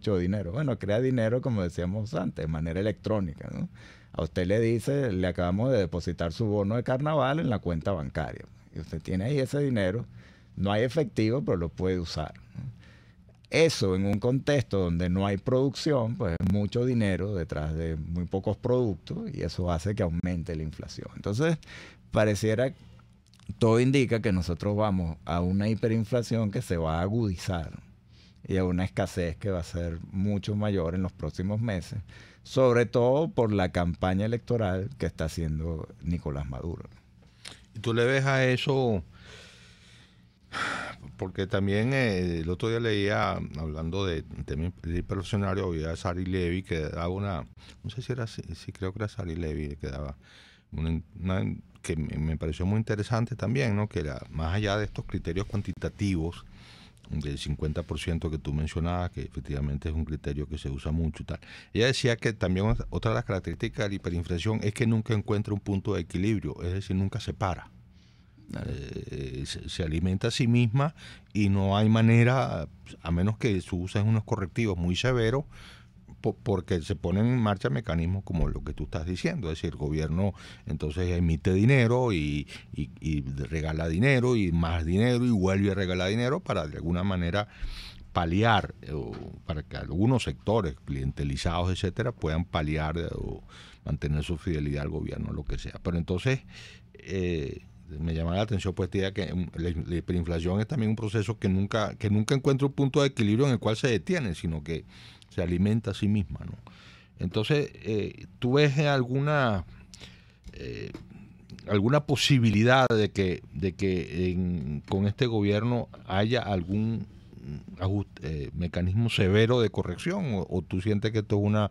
mucho dinero. Bueno, crea dinero, como decíamos antes, de manera electrónica, ¿no? A usted le dice, le acabamos de depositar su bono de carnaval en la cuenta bancaria. Y usted tiene ahí ese dinero, no hay efectivo, pero lo puede usar, ¿no? Eso en un contexto donde no hay producción, pues es mucho dinero detrás de muy pocos productos y eso hace que aumente la inflación. Entonces, pareciera, todo indica que nosotros vamos a una hiperinflación que se va a agudizar y a una escasez que va a ser mucho mayor en los próximos meses, sobre todo por la campaña electoral que está haciendo Nicolás Maduro. ¿Y tú le ves a eso? Porque también el otro día leía, hablando de temas hiperflacionarios, había a Sari Levy que daba una, no sé si era así, sí creo que era Sari Levy que daba que me pareció muy interesante también, ¿no? Que era, más allá de estos criterios cuantitativos del 50% que tú mencionabas, que efectivamente es un criterio que se usa mucho y tal. Ella decía que también otra de las características de la hiperinflación es que nunca encuentra un punto de equilibrio, es decir, nunca se para. Se alimenta a sí misma y no hay manera, a menos que su usen unos correctivos muy severos, porque se ponen en marcha mecanismos como lo que tú estás diciendo, es decir, el gobierno entonces emite dinero y regala dinero y más dinero y vuelve a regalar dinero para de alguna manera paliar, para que algunos sectores clientelizados, etcétera, puedan paliar o mantener su fidelidad al gobierno, lo que sea. Pero entonces me llama la atención pues esta idea que la hiperinflación es también un proceso que nunca encuentra un punto de equilibrio en el cual se detiene, sino que se alimenta a sí misma, ¿no? Entonces, ¿tú ves alguna posibilidad de que con este gobierno haya algún mecanismo severo de corrección? ¿O tú sientes que esto es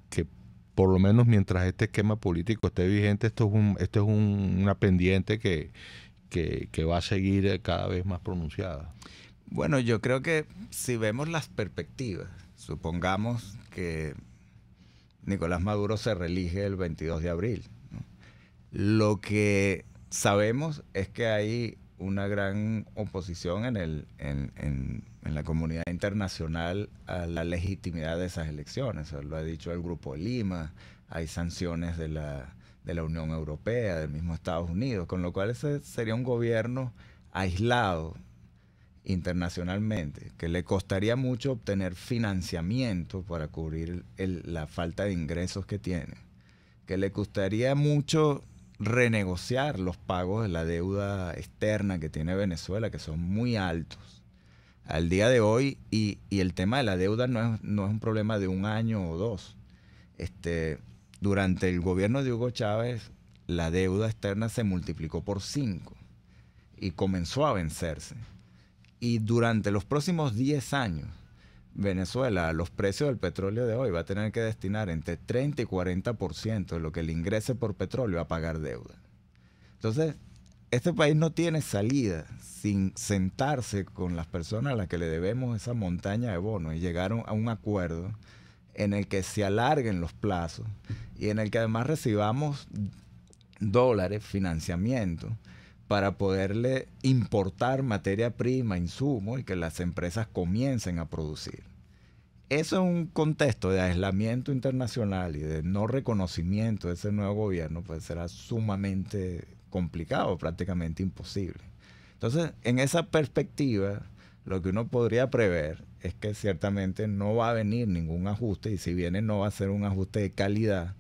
que por lo menos mientras este esquema político esté vigente, esto es una pendiente que va a seguir cada vez más pronunciada? Bueno, yo creo que si vemos las perspectivas, supongamos que Nicolás Maduro se reelige el 22 de abril, ¿no? Lo que sabemos es que hay una gran oposición en la comunidad internacional a la legitimidad de esas elecciones. Eso lo ha dicho el Grupo de Lima, hay sanciones de la Unión Europea, del mismo Estados Unidos, con lo cual ese sería un gobierno aislado internacionalmente, que le costaría mucho obtener financiamiento para cubrir la falta de ingresos que tiene, que le costaría mucho renegociar los pagos de la deuda externa que tiene Venezuela, que son muy altos al día de hoy, y el tema de la deuda no es un problema de un año o dos. Durante el gobierno de Hugo Chávez, la deuda externa se multiplicó por 5 y comenzó a vencerse. Y durante los próximos 10 años, Venezuela, a los precios del petróleo de hoy, va a tener que destinar entre 30 y 40% de lo que le ingrese por petróleo a pagar deuda. Entonces, este país no tiene salida sin sentarse con las personas a las que le debemos esa montaña de bonos y llegar a un acuerdo en el que se alarguen los plazos y en el que además recibamos dólares, financiamiento, para poderle importar materia prima, insumos y que las empresas comiencen a producir. Eso en un contexto de aislamiento internacional y de no reconocimiento de ese nuevo gobierno, pues será sumamente complicado, prácticamente imposible. Entonces, en esa perspectiva, lo que uno podría prever es que ciertamente no va a venir ningún ajuste y si viene no va a ser un ajuste de calidad,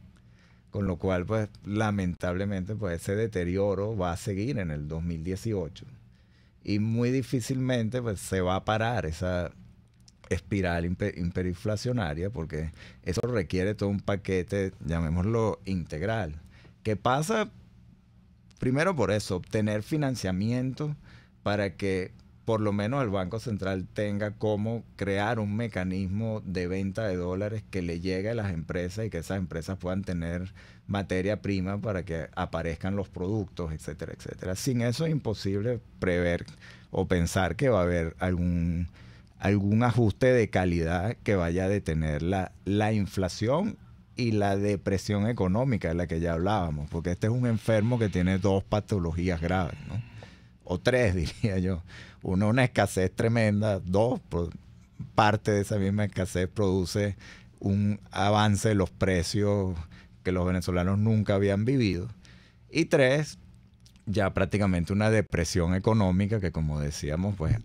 con lo cual, pues, lamentablemente, pues, ese deterioro va a seguir en el 2018. Y muy difícilmente, pues, se va a parar esa espiral hiperinflacionaria, porque eso requiere todo un paquete, llamémoslo, integral. Que pasa, primero por eso, obtener financiamiento para que por lo menos el Banco Central tenga cómo crear un mecanismo de venta de dólares que le llegue a las empresas y que esas empresas puedan tener materia prima para que aparezcan los productos, etcétera, etcétera. Sin eso es imposible prever o pensar que va a haber algún ajuste de calidad que vaya a detener la inflación y la depresión económica de la que ya hablábamos, porque este es un enfermo que tiene 2 patologías graves, ¿no? O 3, diría yo. Uno, una escasez tremenda. 2, parte de esa misma escasez produce un avance de los precios que los venezolanos nunca habían vivido. Y 3, ya prácticamente una depresión económica que, como decíamos, pues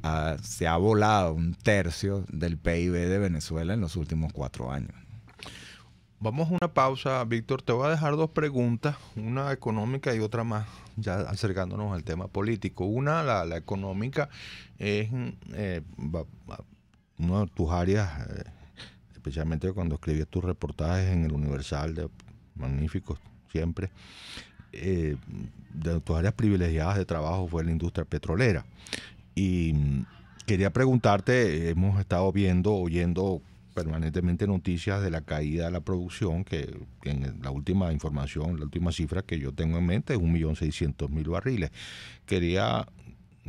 se ha volado 1/3 del PIB de Venezuela en los últimos 4 años. Vamos a una pausa, Víctor. Te voy a dejar 2 preguntas, una económica y otra más, ya acercándonos al tema político. Una, la económica, es una de tus áreas, especialmente cuando escribías tus reportajes en el Universal, magníficos siempre. De tus áreas privilegiadas de trabajo fue la industria petrolera. Y quería preguntarte, hemos estado oyendo permanentemente noticias de la caída de la producción, que en la última información, la última cifra que yo tengo en mente es 1.600.000 barriles. Quería,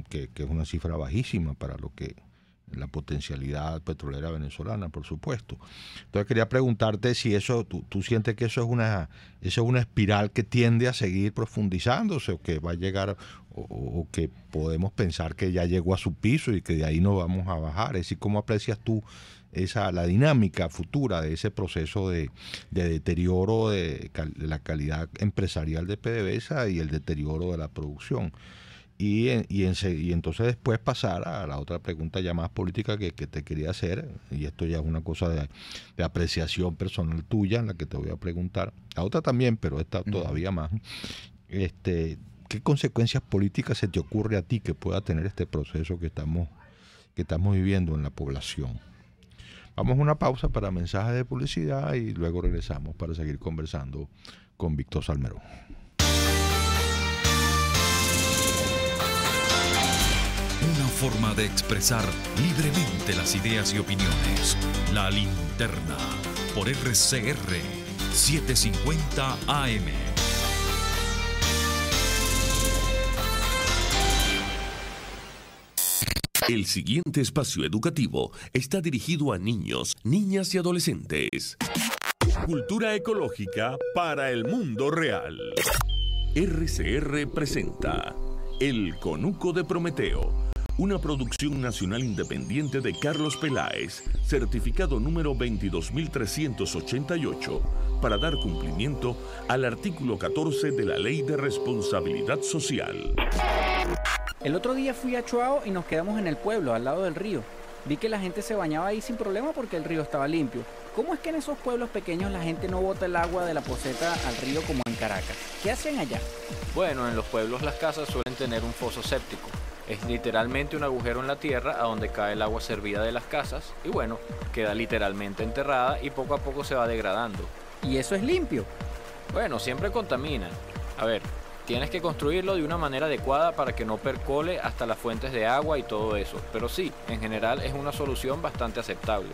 que es una cifra bajísima para lo que la potencialidad petrolera venezolana, por supuesto. Entonces quería preguntarte si eso, tú sientes que eso es una espiral que tiende a seguir profundizándose, o que va a llegar, o que podemos pensar que ya llegó a su piso y que de ahí no vamos a bajar. Es decir, ¿cómo aprecias tú la dinámica futura de ese proceso de deterioro de la calidad empresarial de PDVSA y el deterioro de la producción? Y entonces después pasar a la otra pregunta ya más política que te quería hacer, y esto ya es una cosa de apreciación personal tuya, en la que te voy a preguntar. La otra también, pero esta todavía más. ¿Qué consecuencias políticas se te ocurre a ti que pueda tener este proceso que estamos viviendo en la población? Vamos a una pausa para mensajes de publicidad y luego regresamos para seguir conversando con Víctor Salmerón. Una forma de expresar libremente las ideas y opiniones. La Linterna, por RCR 750 AM. El siguiente espacio educativo está dirigido a niños, niñas y adolescentes. Cultura ecológica para el mundo real. RCR presenta El Conuco de Prometeo, una producción nacional independiente de Carlos Peláez, certificado número 22.388, para dar cumplimiento al artículo 14 de la Ley de Responsabilidad Social. El otro día fui a Chuao y nos quedamos en el pueblo, al lado del río. Vi que la gente se bañaba ahí sin problema porque el río estaba limpio. ¿Cómo es que en esos pueblos pequeños la gente no bota el agua de la poceta al río como en Caracas? ¿Qué hacen allá? Bueno, en los pueblos las casas suelen tener un foso séptico. Es literalmente un agujero en la tierra a donde cae el agua servida de las casas y bueno, queda literalmente enterrada y poco a poco se va degradando. ¿Y eso es limpio? Bueno, siempre contamina. A ver, tienes que construirlo de una manera adecuada para que no percole hasta las fuentes de agua y todo eso. Pero sí, en general es una solución bastante aceptable.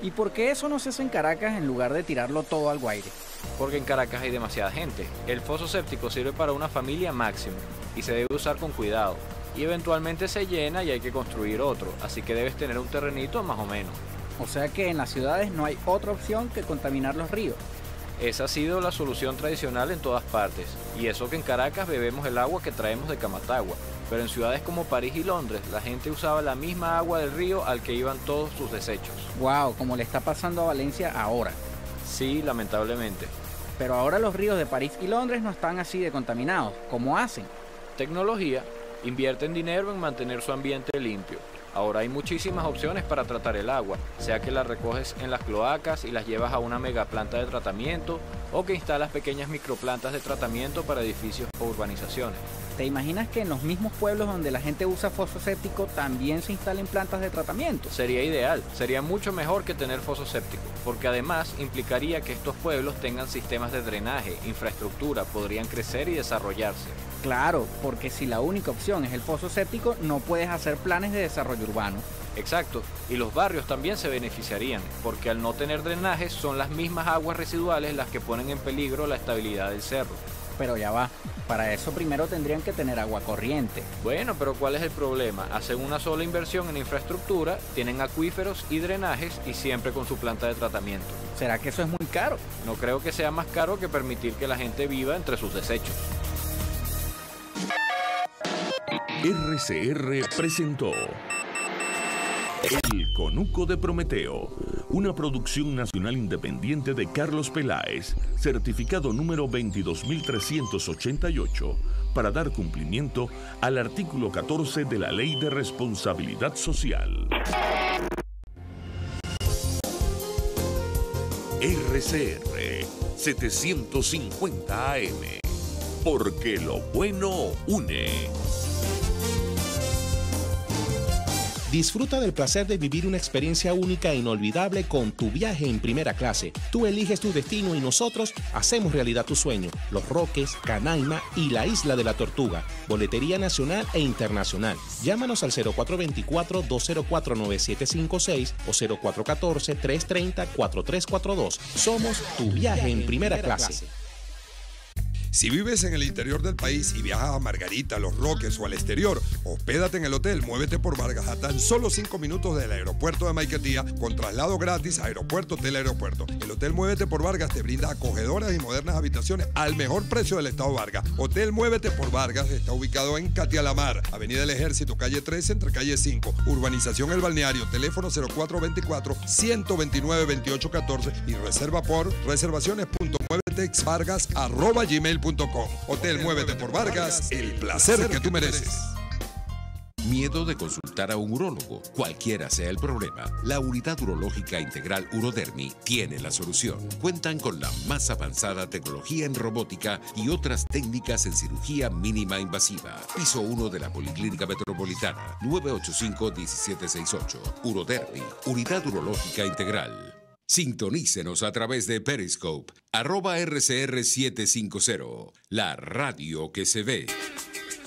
¿Y por qué eso no se hace en Caracas en lugar de tirarlo todo al Guaire? Porque en Caracas hay demasiada gente. El foso séptico sirve para una familia máximo y se debe usar con cuidado. Y eventualmente se llena y hay que construir otro, así que debes tener un terrenito más o menos. O sea que en las ciudades no hay otra opción que contaminar los ríos. Esa ha sido la solución tradicional en todas partes, y eso que en Caracas bebemos el agua que traemos de Camatagua, pero en ciudades como París y Londres la gente usaba la misma agua del río al que iban todos sus desechos. Wow, como le está pasando a Valencia ahora. Sí, lamentablemente. Pero ahora los ríos de París y Londres no están así de contaminados. ¿Cómo hacen? Tecnología. Invierten dinero en mantener su ambiente limpio. Ahora hay muchísimas opciones para tratar el agua, sea que la recoges en las cloacas y las llevas a una mega planta de tratamiento o que instalas pequeñas microplantas de tratamiento para edificios o urbanizaciones. ¿Te imaginas que en los mismos pueblos donde la gente usa foso séptico también se instalen plantas de tratamiento? Sería ideal, sería mucho mejor que tener foso séptico, porque además implicaría que estos pueblos tengan sistemas de drenaje, infraestructura, podrían crecer y desarrollarse. Claro, porque si la única opción es el foso séptico, no puedes hacer planes de desarrollo urbano. Exacto, y los barrios también se beneficiarían, porque al no tener drenajes son las mismas aguas residuales las que ponen en peligro la estabilidad del cerro. Pero ya va, para eso primero tendrían que tener agua corriente. Bueno, pero ¿cuál es el problema? Hacen una sola inversión en infraestructura, tienen acuíferos y drenajes y siempre con su planta de tratamiento. ¿Será que eso es muy caro? No creo que sea más caro que permitir que la gente viva entre sus desechos. RCR presentó El Conuco de Prometeo, una producción nacional independiente de Carlos Peláez, certificado número 22388, para dar cumplimiento al artículo 14 de la Ley de Responsabilidad Social. RCR 750 AM, porque lo bueno une. Disfruta del placer de vivir una experiencia única e inolvidable con Tu Viaje en Primera Clase. Tú eliges tu destino y nosotros hacemos realidad tu sueño. Los Roques, Canaima y la Isla de la Tortuga. Boletería nacional e internacional. Llámanos al 0424-204-9756 o 0414-330-4342. Somos Tu Viaje en Primera Clase. Si vives en el interior del país y viajas a Margarita, Los Roques o al exterior, hospédate en el hotel Muévete por Vargas a tan solo 5 minutos del aeropuerto de Maiquetía con traslado gratis a aeropuerto, hotel, aeropuerto. El hotel Muévete por Vargas te brinda acogedoras y modernas habitaciones al mejor precio del estado Vargas. Hotel Muévete por Vargas está ubicado en Catialamar, Avenida del Ejército, calle 13, entre calle 5, Urbanización El Balneario, teléfono 0424-129-2814 y reserva por reservaciones.muevetexvargas@gmail.com. Hotel Muévete por Vargas, el placer que tú mereces. Miedo de consultar a un urólogo. Cualquiera sea el problema, la Unidad Urológica Integral Urodermi tiene la solución. Cuentan con la más avanzada tecnología en robótica y otras técnicas en cirugía mínima invasiva. Piso 1 de la Policlínica Metropolitana, 985-1768. Urodermi, Unidad Urológica Integral. Sintonícenos a través de Periscope, @RCR750, la radio que se ve.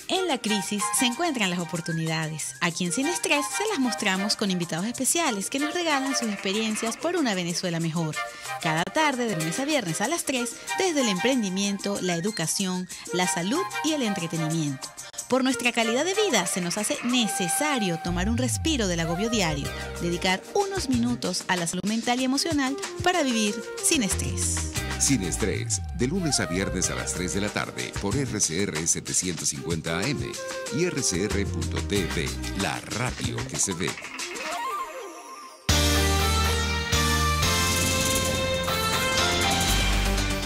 En la crisis se encuentran las oportunidades. Aquí en Sin Estrés se las mostramos con invitados especiales que nos regalan sus experiencias por una Venezuela mejor. Cada tarde, de lunes a viernes a las 3, desde el emprendimiento, la educación, la salud y el entretenimiento. Por nuestra calidad de vida se nos hace necesario tomar un respiro del agobio diario, dedicar unos minutos a la salud mental y emocional para vivir sin estrés. Sin Estrés, de lunes a viernes a las 3 de la tarde por RCR 750 AM y RCR.tv, la radio que se ve.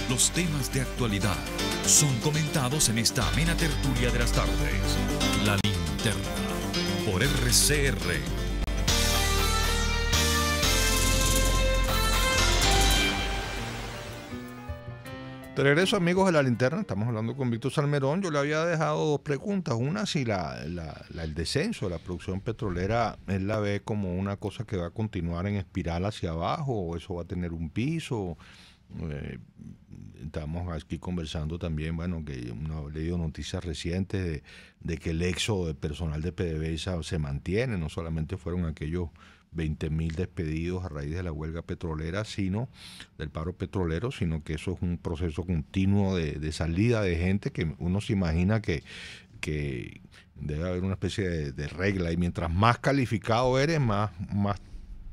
Los temas de actualidad son comentados en esta amena tertulia de las tardes. La Linterna, por RCR. De regreso, amigos de La Linterna, estamos hablando con Víctor Salmerón. Yo le había dejado dos preguntas. Una, si el descenso de la producción petrolera, él la ve como una cosa que va a continuar en espiral hacia abajo, o eso va a tener un piso. Estamos aquí conversando también, bueno, que uno ha leído noticias recientes de que el éxodo de personal de PDVSA se mantiene. No solamente fueron aquellos 20.000 despedidos a raíz de la huelga petrolera, sino del paro petrolero, sino que eso es un proceso continuo de salida de gente que uno se imagina que debe haber una especie de regla, y mientras más calificado eres, más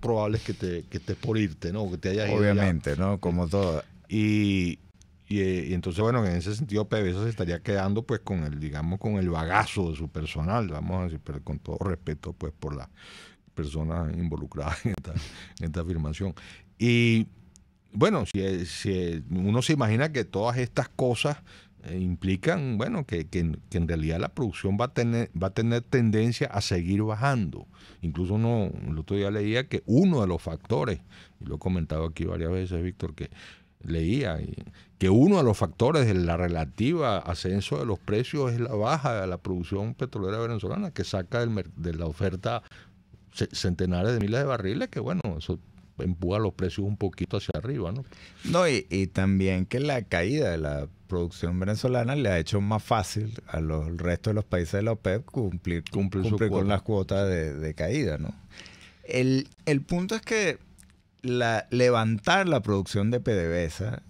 probable es que estés por irte, ¿no? Que te hayas ido. Obviamente, ¿no? Como todo. Y entonces, bueno, en ese sentido PDVSA se estaría quedando pues con el bagazo de su personal, vamos a decir, pero con todo respeto pues por las personas involucradas en esta afirmación. Y bueno, si uno se imagina que todas estas cosas implican, bueno, que en realidad la producción va a tener tendencia a seguir bajando. Incluso el otro día leía que uno de los factores, y lo he comentado aquí varias veces, Víctor, que leía que uno de los factores de la relativa ascenso de los precios es la baja de la producción petrolera venezolana, que saca de la oferta centenares de miles de barriles, que bueno, eso empuja los precios un poquito hacia arriba, ¿no? No, y también que la caída de la producción venezolana le ha hecho más fácil al resto de los países de la OPEP cumplir con las cuotas de caída, ¿no? El punto es que levantar la producción de PDVSA,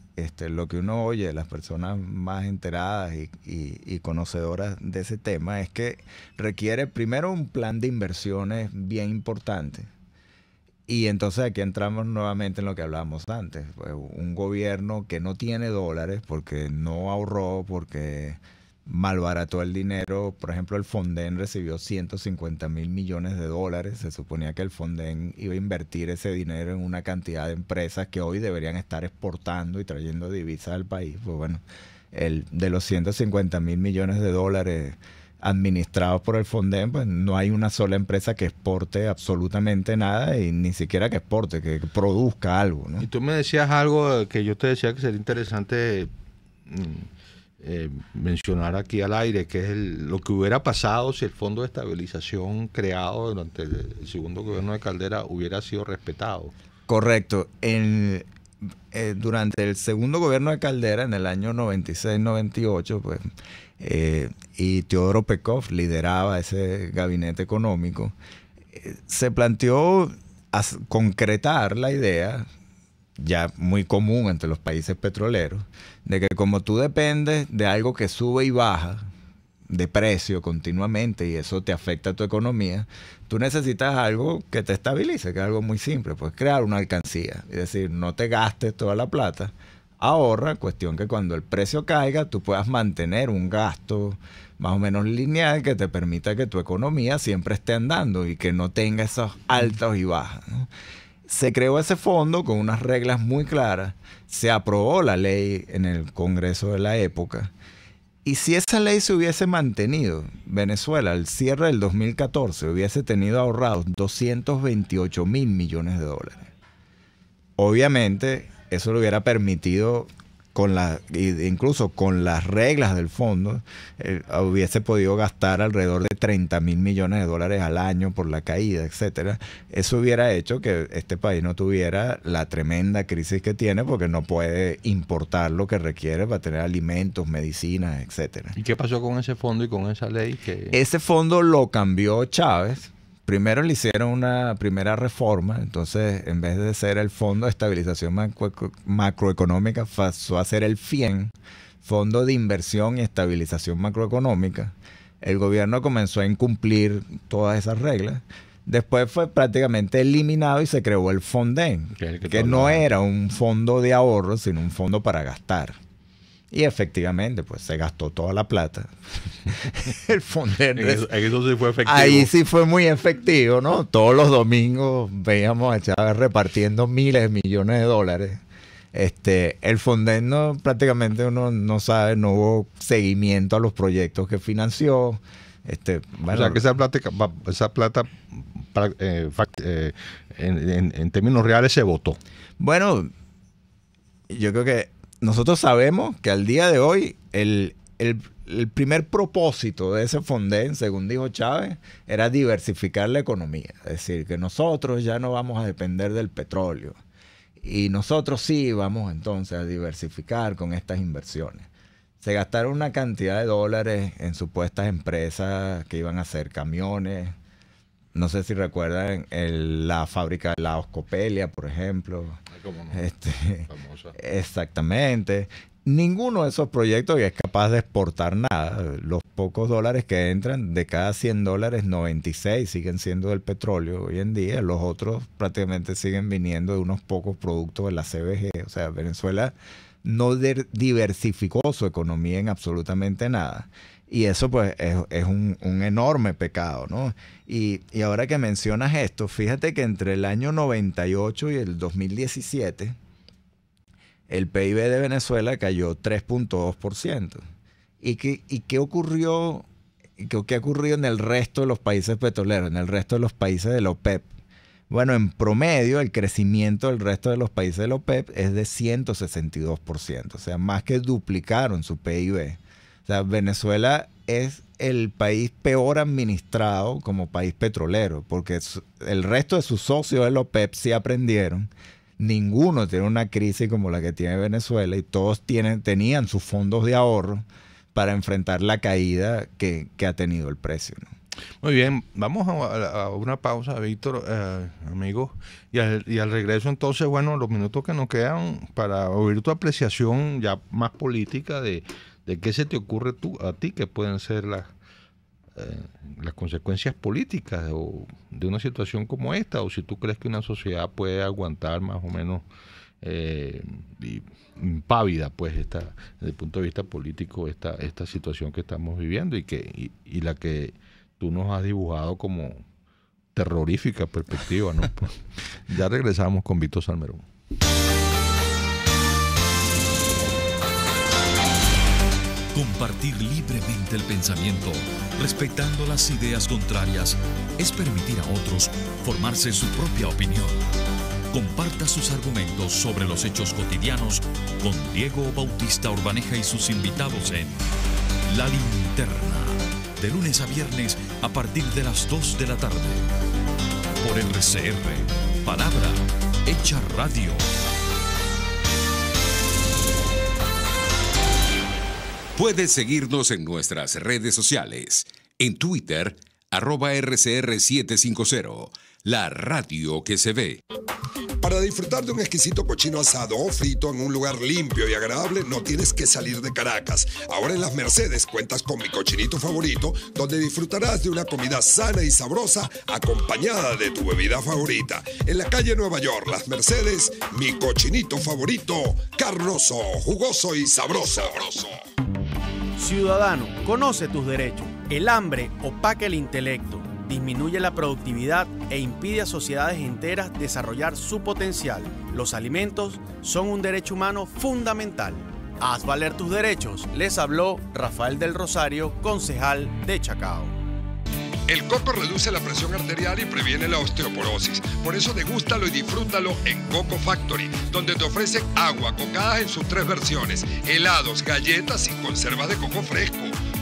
lo que uno oye de las personas más enteradas y conocedoras de ese tema es que requiere primero un plan de inversiones bien importante. Y entonces aquí entramos nuevamente en lo que hablábamos antes, pues un gobierno que no tiene dólares porque no ahorró, porque malbarató el dinero. Por ejemplo, el Fonden recibió 150.000 millones de dólares. Se suponía que el Fonden iba a invertir ese dinero en una cantidad de empresas que hoy deberían estar exportando y trayendo divisas al país. Pues bueno, de los 150.000 millones de dólares administrados por el Fonden, pues no hay una sola empresa que exporte absolutamente nada, y ni siquiera que exporte, que produzca algo, ¿no? Y tú me decías algo que yo te decía que sería interesante mencionar aquí al aire, que es lo que hubiera pasado si el Fondo de Estabilización creado durante el segundo gobierno de Caldera hubiera sido respetado. Correcto. Durante el segundo gobierno de Caldera, en el año 96-98, pues, y Teodoro Pekov lideraba ese gabinete económico, se planteó concretar la idea, ya muy común entre los países petroleros, de que como tú dependes de algo que sube y baja de precio continuamente y eso te afecta a tu economía, tú necesitas algo que te estabilice, que es algo muy simple, pues crear una alcancía, es decir, no te gastes toda la plata, ahorra, cuestión que cuando el precio caiga tú puedas mantener un gasto más o menos lineal que te permita que tu economía siempre esté andando y que no tenga esos altos y bajas, ¿no? Se creó ese fondo con unas reglas muy claras, se aprobó la ley en el Congreso de la época, y si esa ley se hubiese mantenido, Venezuela al cierre del 2014 hubiese tenido ahorrados 228.000 millones de dólares. Obviamente, eso le hubiera permitido, incluso con las reglas del fondo, hubiese podido gastar alrededor de 30.000 millones de dólares al año por la caída, etcétera. Eso hubiera hecho que este país no tuviera la tremenda crisis que tiene, porque no puede importar lo que requiere para tener alimentos, medicinas, etcétera. ¿Y qué pasó con ese fondo y con esa ley? Ese fondo lo cambió Chávez. Primero le hicieron una primera reforma, entonces en vez de ser el Fondo de Estabilización Macroeconómica, pasó a ser el FIEN, Fondo de Inversión y Estabilización Macroeconómica. El gobierno comenzó a incumplir todas esas reglas. Después fue prácticamente eliminado y se creó el Fonden, que no era un fondo de ahorro, sino un fondo para gastar. Y efectivamente, pues se gastó toda la plata. El Fonden. Eso sí fue efectivo. Ahí sí fue muy efectivo, ¿no? Todos los domingos veíamos a Chávez repartiendo miles de millones de dólares. El Fonden prácticamente uno no sabe, no hubo seguimiento a los proyectos que financió. Bueno, o sea que esa plata en términos reales se votó. Bueno, yo creo que nosotros sabemos que al día de hoy el primer propósito de ese Fonden, según dijo Chávez, era diversificar la economía. Es decir, que nosotros ya no vamos a depender del petróleo. Y nosotros sí vamos entonces a diversificar con estas inversiones. Se gastaron una cantidad de dólares en supuestas empresas que iban a hacer camiones. No sé si recuerdan la fábrica de helados Copelia, por ejemplo. ¿Cómo no? Famosa. Exactamente. Ninguno de esos proyectos es capaz de exportar nada. Los pocos dólares que entran, de cada 100 dólares, 96 siguen siendo del petróleo hoy en día. Los otros prácticamente siguen viniendo de unos pocos productos de la CBG. O sea, Venezuela no diversificó su economía en absolutamente nada. Y eso pues es un enorme pecado, ¿no? Y ahora que mencionas esto, fíjate que entre el año 98 y el 2017, el PIB de Venezuela cayó 3.2%. ¿Y qué ocurrió? ¿Qué ocurrió en el resto de los países petroleros, en el resto de los países de la OPEP? Bueno, en promedio, el crecimiento del resto de los países de la OPEP es de 162%. O sea, más que duplicaron su PIB. O sea, Venezuela es el país peor administrado como país petrolero, porque el resto de sus socios de la OPEP sí aprendieron. Ninguno tiene una crisis como la que tiene Venezuela y todos tenían sus fondos de ahorro para enfrentar la caída que ha tenido el precio, ¿no? Muy bien, vamos a una pausa, Víctor, amigos, y al regreso entonces, bueno, los minutos que nos quedan para oír tu apreciación ya más política de qué se te ocurre a ti que pueden ser las consecuencias políticas de una situación como esta, o si tú crees que una sociedad puede aguantar más o menos impávida, pues, desde el punto de vista político, esta situación que estamos viviendo y la que tú nos has dibujado como terrorífica perspectiva, ¿no? Ya regresamos con Víctor Salmerón. Compartir libremente el pensamiento, respetando las ideas contrarias, es permitir a otros formarse su propia opinión. Comparta sus argumentos sobre los hechos cotidianos con Diego Bautista Urbaneja y sus invitados en La Linterna, de lunes a viernes a partir de las 2 de la tarde. Por RCR, Palabra Hecha Radio. Puedes seguirnos en nuestras redes sociales. En Twitter, @RCR750, la radio que se ve. Para disfrutar de un exquisito cochino asado o frito en un lugar limpio y agradable, no tienes que salir de Caracas. Ahora en Las Mercedes cuentas con Mi Cochinito Favorito, donde disfrutarás de una comida sana y sabrosa acompañada de tu bebida favorita. En la calle Nueva York, Las Mercedes, Mi Cochinito Favorito, carnoso, jugoso y sabroso. Ciudadano, conoce tus derechos. El hambre opaca el intelecto, disminuye la productividad e impide a sociedades enteras desarrollar su potencial. Los alimentos son un derecho humano fundamental. Haz valer tus derechos, les habló Rafael del Rosario, concejal de Chacao. El coco reduce la presión arterial y previene la osteoporosis. Por eso degústalo y disfrútalo en Coco Factory, donde te ofrecen agua, cocadas en sus 3 versiones, helados, galletas y conservas de coco fresco.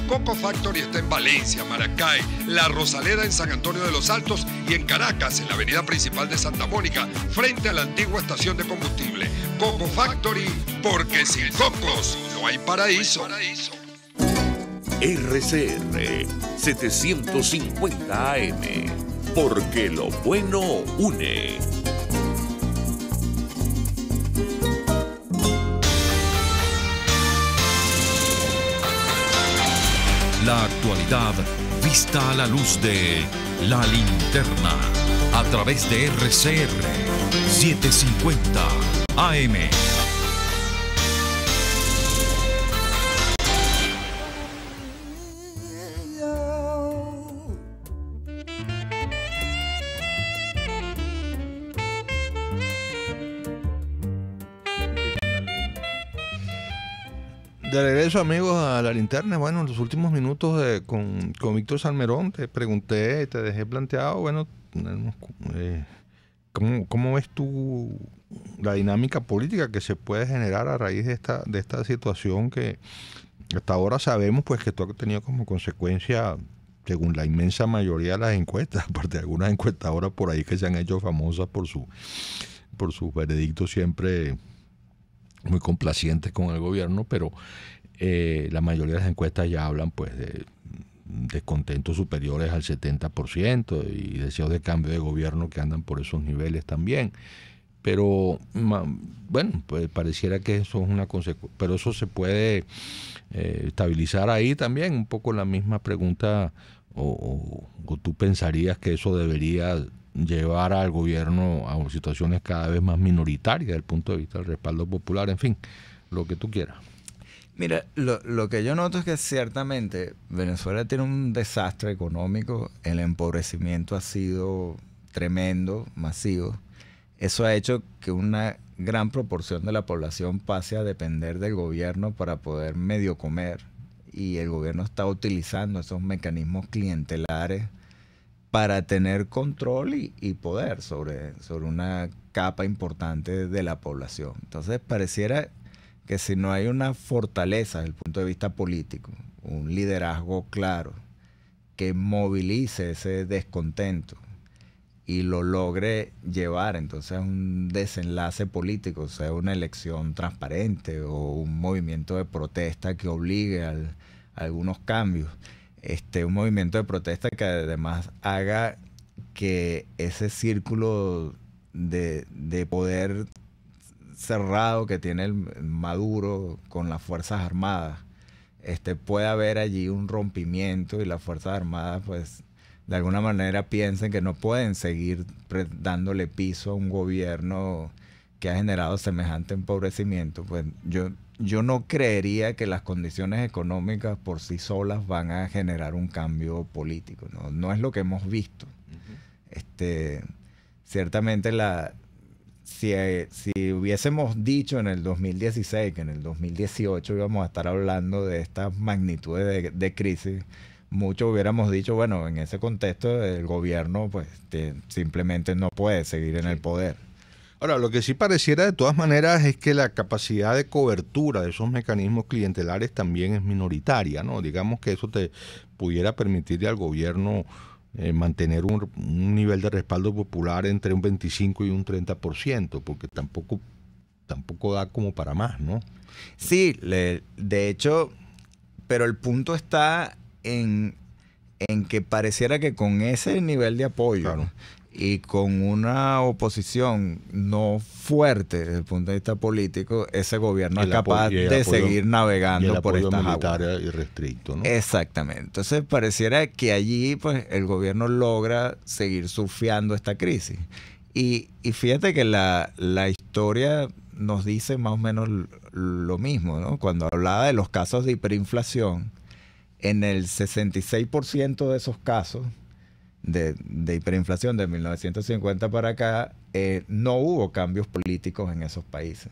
Coco Factory está en Valencia, Maracay, La Rosaleda en San Antonio de los Altos y en Caracas, en la avenida principal de Santa Mónica, frente a la antigua estación de combustible. Coco Factory, porque sin cocos no hay paraíso. RCR 750 AM, porque lo bueno une. La actualidad vista a la luz de La Linterna a través de RCR 750 AM. De regreso, amigos, a La Linterna. Bueno, en los últimos minutos con Víctor Salmerón te pregunté, te dejé planteado, bueno, ¿cómo ves tú la dinámica política que se puede generar a raíz de esta situación que hasta ahora sabemos pues que esto ha tenido como consecuencia, según la inmensa mayoría de las encuestas, aparte de algunas encuestadoras por ahí que se han hecho famosas por sus veredictos siempre muy complacientes con el gobierno, pero la mayoría de las encuestas ya hablan pues de descontentos superiores al 70% y deseos de cambio de gobierno que andan por esos niveles también. Pero bueno, pues pareciera que eso es una consecuencia, pero eso se puede estabilizar ahí también. Un poco la misma pregunta, o tú pensarías que eso debería llevar al gobierno a situaciones cada vez más minoritarias desde el punto de vista del respaldo popular, en fin, lo que tú quieras. Mira, lo que yo noto es que ciertamente Venezuela tiene un desastre económico, el empobrecimiento ha sido tremendo, masivo. Eso ha hecho que una gran proporción de la población pase a depender del gobierno para poder medio comer, y el gobierno está utilizando esos mecanismos clientelares para tener control y poder sobre una capa importante de la población. Entonces pareciera que si no hay una fortaleza desde el punto de vista político, un liderazgo claro que movilice ese descontento y lo logre llevar entonces a un desenlace político, sea una elección transparente o un movimiento de protesta que obligue a algunos cambios, un movimiento de protesta que además haga que ese círculo de poder cerrado que tiene el Maduro con las Fuerzas Armadas puede haber allí un rompimiento y las Fuerzas Armadas pues de alguna manera piensen que no pueden seguir dándole piso a un gobierno que ha generado semejante empobrecimiento. Pues yo no creería que las condiciones económicas por sí solas van a generar un cambio político, no es lo que hemos visto. Ciertamente si hubiésemos dicho en el 2016 que en el 2018 íbamos a estar hablando de estas magnitudes de crisis, muchos hubiéramos dicho, bueno, en ese contexto el gobierno pues simplemente no puede seguir en el poder. Ahora, lo que sí pareciera de todas maneras es que la capacidad de cobertura de esos mecanismos clientelares también es minoritaria, ¿no? Digamos que eso te pudiera permitirle al gobierno mantener un nivel de respaldo popular entre un 25 y un 30%, porque tampoco da como para más, ¿no? Sí, de hecho, pero el punto está en que pareciera que con ese nivel de apoyo, claro, y con una oposición no fuerte desde el punto de vista político, ese gobierno es capaz de seguir navegando por estas aguas. Irrestricto, ¿no? Exactamente. Entonces pareciera que allí pues el gobierno logra seguir surfeando esta crisis. Y fíjate que la historia nos dice más o menos lo mismo, ¿no? Cuando hablaba de los casos de hiperinflación, en el 66% de esos casos de hiperinflación de 1950 para acá, no hubo cambios políticos en esos países.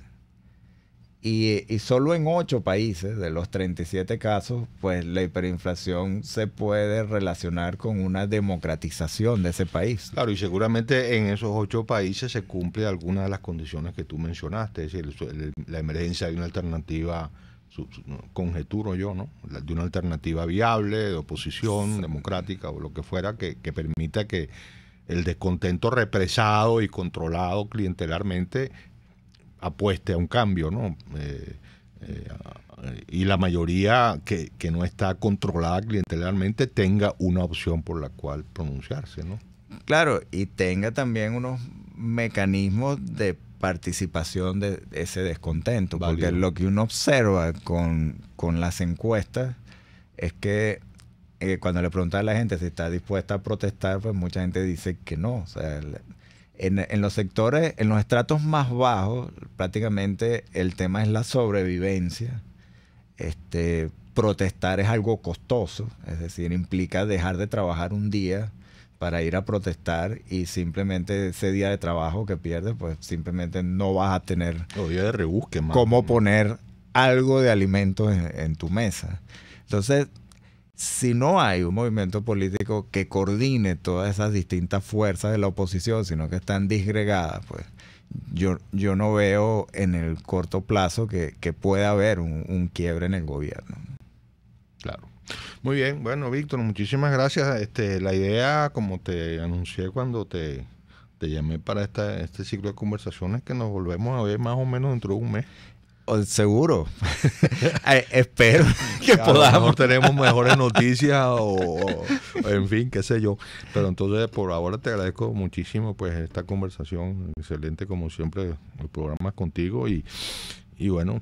Y solo en 8 países de los 37 casos, pues la hiperinflación se puede relacionar con una democratización de ese país. Claro, y seguramente en esos 8 países se cumple alguna de las condiciones que tú mencionaste, es decir, la emergencia de una alternativa, conjeturo yo, ¿no? De una alternativa viable, de oposición, democrática o lo que fuera, que permita que el descontento represado y controlado clientelarmente apueste a un cambio, ¿no? Y la mayoría que no está controlada clientelarmente tenga una opción por la cual pronunciarse, ¿no? Claro, y tenga también unos mecanismos de participación de ese descontento, válido. Porque lo que uno observa con las encuestas es que cuando le pregunta a la gente si está dispuesta a protestar, pues mucha gente dice que no. O sea, en los sectores, en los estratos más bajos, prácticamente el tema es la sobrevivencia. Protestar es algo costoso, es decir, implica dejar de trabajar un día para ir a protestar, y simplemente ese día de trabajo que pierdes, pues simplemente no vas a tener día de rebusque, cómo poner algo de alimentos en tu mesa. Entonces, si no hay un movimiento político que coordine todas esas distintas fuerzas de la oposición, sino que están disgregadas, pues yo no veo en el corto plazo que pueda haber un quiebre en el gobierno. Claro. Muy bien, bueno, Víctor, muchísimas gracias. La idea, como te anuncié cuando te llamé para este ciclo de conversaciones, que nos volvemos a ver más o menos dentro de un mes. Seguro. Espero que podamos. Tenemos mejores noticias o en fin, qué sé yo. Pero entonces, por ahora te agradezco muchísimo pues esta conversación. Excelente, como siempre, el programa contigo. Y bueno,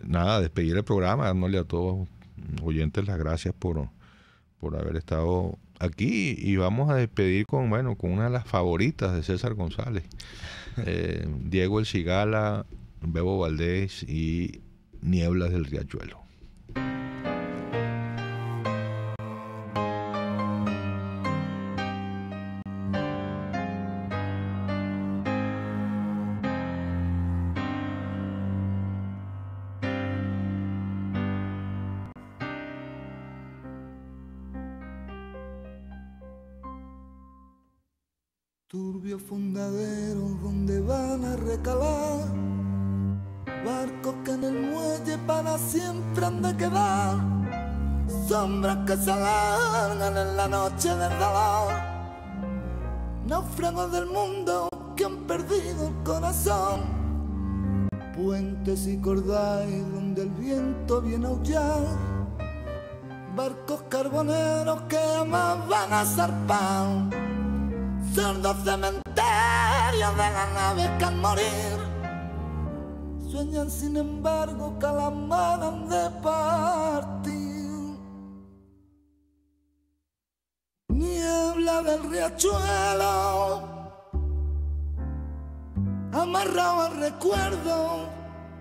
nada, despedir el programa, dándole a todos los oyentes las gracias por haber estado aquí, y vamos a despedir con una de las favoritas de César González, Diego El Cigala, Bebo Valdés y Nieblas del Riachuelo. Turbio fundadero donde van a recalar barcos que en el muelle para siempre han de quedar, sombras que se alargan en la noche del dolor, náufragos del mundo que han perdido el corazón, puentes y cordales donde el viento viene a aullar, barcos carboneros que jamás van a zarpar, sordos cementerios de las naves que al morir sueñan sin embargo que la mandan de partir. Niebla del riachuelo, amarrado al recuerdo,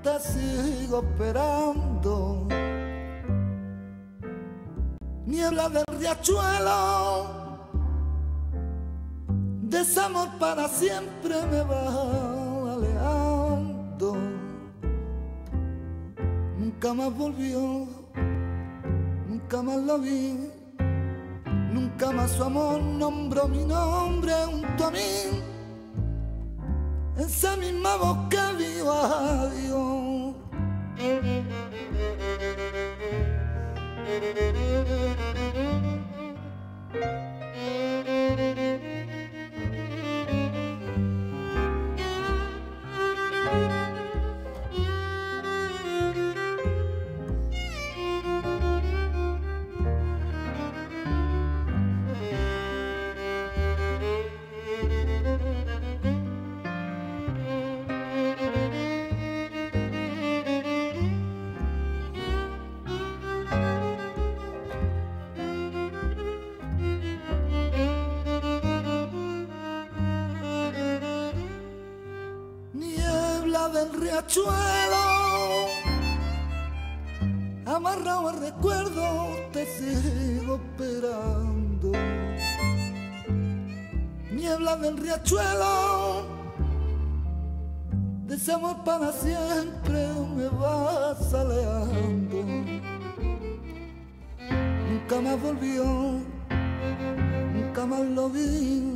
te sigo esperando. Niebla del riachuelo, desamor para siempre me va alejando. Nunca más volvió, nunca más lo vi, nunca más su amor nombró mi nombre junto a mí. Esa misma voz que vio a Dios. Del riachuelo, amarrado al recuerdo, te sigo esperando. Niebla del riachuelo, desamor para siempre me vas alejando. Nunca más volvió, nunca más lo vi,